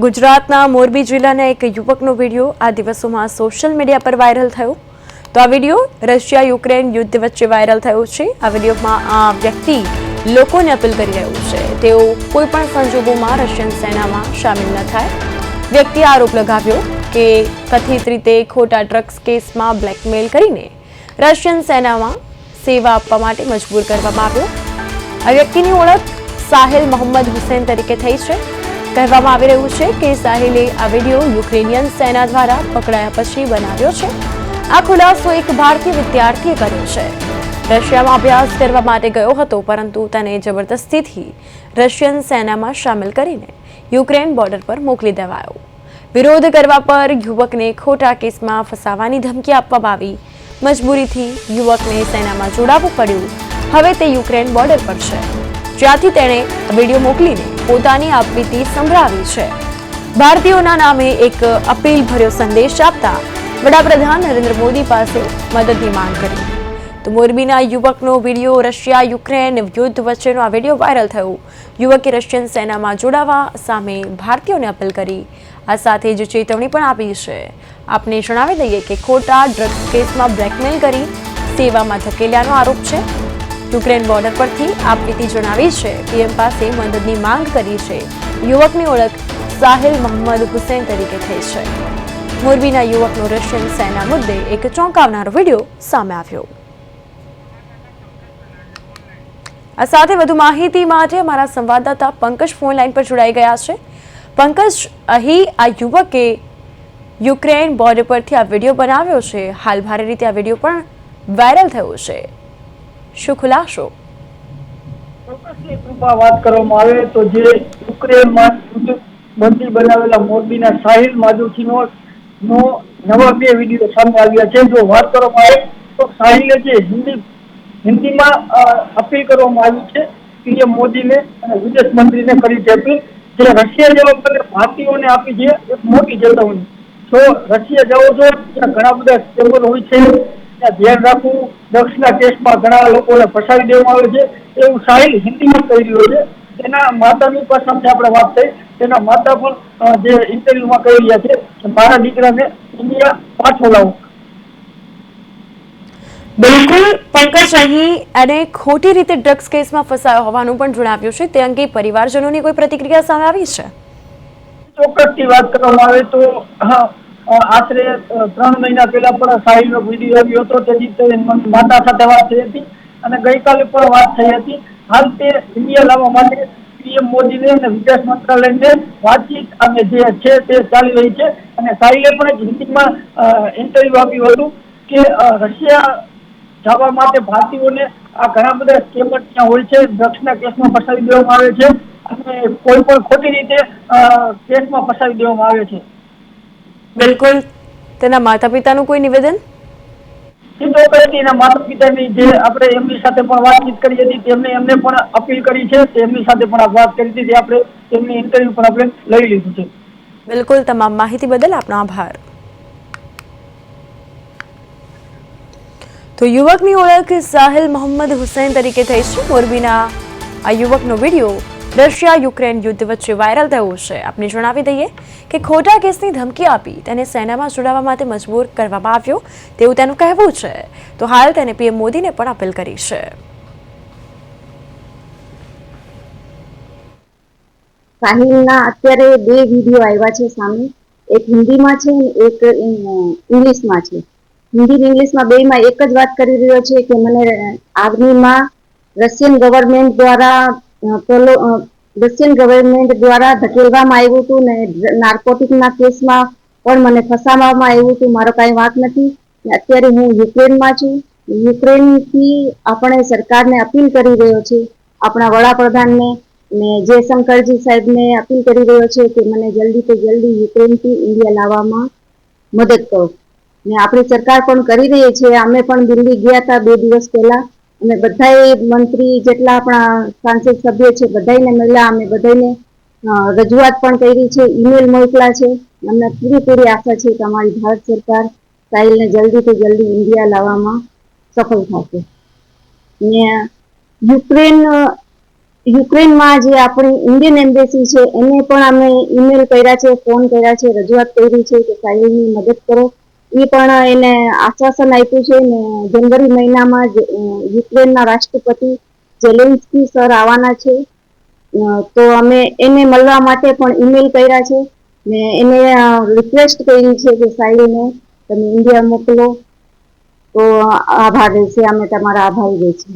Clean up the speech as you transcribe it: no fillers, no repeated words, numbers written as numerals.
ગુજરાતના મોરબી જિલ્લાના એક યુવકનો વિડીયો આ દિવસોમાં સોશિયલ મીડિયા પર વાયરલ થયો. તો આ વિડીયો રશિયા યુક્રેન યુદ્ધ વચ્ચે વાયરલ થયો છે. આ વિડીયોમાં આ વ્યક્તિ લોકોને અપીલ કરી રહ્યું છે તેઓ કોઈ પણ સંજોગોમાં રશિયન સેનામાં સામેલ ન થાય. વ્યક્તિએ આરોપ લગાવ્યો કે કથિત રીતે ખોટા ડ્રગ્સ કેસમાં બ્લેકમેલ કરીને રશિયન સેનામાં સેવા આપવા માટે મજબૂર કરવામાં આવ્યો. આ વ્યક્તિની ઓળખ સાહિલ મોહમ્મદ હુસૈન તરીકે થઈ છે. કહેવામાં આવી રહ્યું છે કે સાહિલે આ વિડીયો યુક્રેનિયન સેના દ્વારા પકડાયા પછી બનાવ્યો છે. આ ખુલાસો એક ભારતીય વિદ્યાર્થીએ કર્યો છે. રશિયામાં અભ્યાસ કરવા માટે ગયો હતો, પરંતુ તેને જબરદસ્તીથી રશિયન સેનામાં સામેલ કરીને યુક્રેન બોર્ડર પર મોકલી દેવાયો. વિરોધ કરવા પર યુવકને ખોટા કેસમાં ફસાવાની ધમકી આપવામાં આવી. મજબૂરીથી યુવકને સેનામાં જોડાવવું પડ્યું. હવે તે યુક્રેન બોર્ડર પર છે, જ્યાંથી તેણે વિડીયો મોકલીને પોતાની આપવીતી સંભળાવી છે. ભારતીયોના નામે એક અપીલ ભર્યો સંદેશ આપતા વડાપ્રધાન નરેન્દ્ર મોદી પાસે મદદની માંગ કરી. તો મોરબીના યુવકનો વિડીયો રશિયા યુક્રેન યુદ્ધ વચ્ચેનો આ વિડીયો વાયરલ થયો. યુવકે રશિયન સેનામાં જોડાવા સામે ભારતીયોને અપીલ કરી. આ સાથે જ ચેતવણી પણ આપી છે. આપને જણાવી દઈએ કે ખોટા ડ્રગ્સ કેસમાં બ્લેકમેલ કરી સેવામાં ધકેલ્યાનો આરોપ છે. યુક્રેન બોર્ડર પરથી આપવીતી જણાવી છે. પીએમ પાસે મદદની માંગ કરી છે. યુવકની ઓળખ સાહિલ મોહમ્મદ હુસૈન તરીકે થઈ છે. મોરબીના યુવકનો રશિયન સેના મુદ્દે એક ચોંકાવનારો વિડીયો સામે આવ્યો. આ સાથે વધુ માહિતી માટે અમારા સંવાદદાતા પંકજ ફોન લાઈન પર જોડાઈ ગયા છે. પંકજ, અહીં આ યુવકે યુક્રેન બોર્ડર પરથી આ વિડીયો બનાવ્યો છે. હાલ ભારે રીતે આ વિડીયો પણ વાયરલ થયો છે. શું ખુલાસો? વાત કરવામાં આવે તો જે યુક્રેનમાં બંદી બનાવેલા મોરબીના સાહિલ માધુચીનો નવા બે વિડીયો સામે આવ્યા છે. જો વાત કરવામાં આવે તો સાહિલે જે હિન્દીમાં અપીલ કરવામાં આવી છે પીએમ મોદીને અને વિદેશ મંત્રીને કરી છે અપીલ, જે રશિયા જવા ભારતીયોને આપી છે એક મોટી ચેતવણી. જો રશિયા જાઓ છો ત્યાં ઘણા બધા સ્કેમર હોય છે, ત્યાં ધ્યાન રાખવું. ડ્રગ્સના કેસમાં ઘણા લોકોને ફસાવી દેવામાં આવે છે, એવું સાહિલ હિન્દીમાં કહી રહ્યો છે. તેના માતાની પાસે આપણે વાત થઈ, તેના માતા પણ જે ઇન્ટરવ્યુમાં કહી રહ્યા છે કે મારા દીકરાને ઇન્ડિયા પાછો લાવો. બિલકુલ પંકજ, અહીં અને ખોટી રીતે ડ્રગ્સ કેસમાં ફસાયો હોવાનું પણ જણાવ્યું છે. તે અંગે પરિવારજનોની કોઈ પ્રતિક્રિયા સામે આવી છે? ચોક્કસથી વાત કરવામાં આવે તો આશરે 3 મહિના પહેલા પણ સાહિલનો વિડીયો આવ્યો હતો. તેથી માતા સાથે વાત થઈ હતી અને ગઈકાલે પણ વાત થઈ હતી. હાલ તે ઇન્ડિયા લાવવા માટે પીએમ મોદીને અને વિદેશ મંત્રાલયને વાતચીત અને જે છે તે ચાલી રહી છે. અને સાહિલે પણ એક હિન્દીમાં ઇન્ટરવ્યુ આપ્યું હતું કે રશિયા જવા માટે ભારતીયોને આ ઘણા બધા સ્કેમર ત્યાં હોય છે, ડ્રગ્સના કેસમાં ફસાવી દેવામાં આવે છે અને કોઈ પણ ખોટી રીતે કેસમાં ફસાવી દેવામાં આવે છે. બિલકુલ. તેના માતા પિતાનું કોઈ નિવેદન? એના માતા પિતાની જે આપણે એમની સાથે પણ વાતચીત કરી હતી, એમને પણ અપીલ કરી છે, એમની સાથે પણ વાત કરી હતી. આપણે એમની ઇન્ટરવ્યુ પણ આપણે લઈ લીધું છે. બિલકુલ. તમામ માહિતી બદલ આપનો આભાર. તો યુવકની ઓળખ સાહિલ મોહમ્મદ હુસૈન તરીકે થઈ છે. મોરબીના આ યુવકનો વિડીયો રશિયા યુક્રેન યુદ્ધ વચ્ચે વાયરલ થયો છે. આપને જણાવી દઈએ કે ખોટા કેસની ધમકી આપી તેને સેનામાં જોડાવા માટે મજબૂર કરવામાં આવ્યો તેવું તેનું કહેવું છે. તો હાલ તેને પીએમ મોદીને પણ અપીલ કરી છે. સાહિલના અત્યારે 2 વિડીયો આવ્યા છે સામે. એક હિન્દીમાં છે અને એક ઇંગ્લિશમાં છે. હિન્દી અને ઇંગ્લિશમાં બેયમાં એક જ વાત કરી રહ્યો છે કે મને આર્મીમાં રશિયન ગવર્મેન્ટ દ્વારા ધકેલવામાં આવ્યું હતું ને નાર્કોટિકના કેસમાં પણ મને ફસાવવામાં આવ્યું હતું. મારો કાંઈ વાંક નથી. અત્યારે હું યુક્રેનમાં છું. યુક્રેનથી આપણે સરકારને અપીલ કરી રહ્યો છે, આપણા વડાપ્રધાનને ને જયશંકરજી સાહેબને અપીલ કરી રહ્યો છે કે મને જલ્દીથી જલ્દી યુક્રેનથી ઇન્ડિયા લાવવામાં મદદ કરો. ને આપણી સરકાર પણ કરી રહી છે. અમે પણ દિલ્હી ગયા હતા 2 દિવસ પહેલા. અમે બધાએ મંત્રી જેટલા આપણા સાંસદ સભ્ય છે બધાને મળ્યા. અમે બધાને રજૂઆત પણ કરી છે, ઈમેલ મોકલા છે. અમને પૂરી આશા છે કે અમારી ભારત સરકાર સાહિલને જલ્દીથી જલ્દી ઇન્ડિયા લાવવામાં સફળ થશે. ને યુક્રેન યુક્રેનમાં જે આપણી ઇન્ડિયન એમ્બેસી છે એને પણ અમે ઈમેલ કર્યા છે, ફોન કર્યા છે, રજૂઆત કરી છે કે સાહિલની મદદ કરો. એ પણ એને આશ્વાસન આપ્યું છે ને જનવરી મહિનામાં જ યુક્રેનના રાષ્ટ્રપતિ ઝેલેન્સ્કી સર આવવાના છે. તો અમે એને મળવા માટે પણ ઈમેલ કર્યા છે ને એને રિક્વેસ્ટ કરી છે કે સાહિલને તમે ઇન્ડિયા મોકલો. તો આભાર રહેશે, અમે તમારા આભારી રહેશું.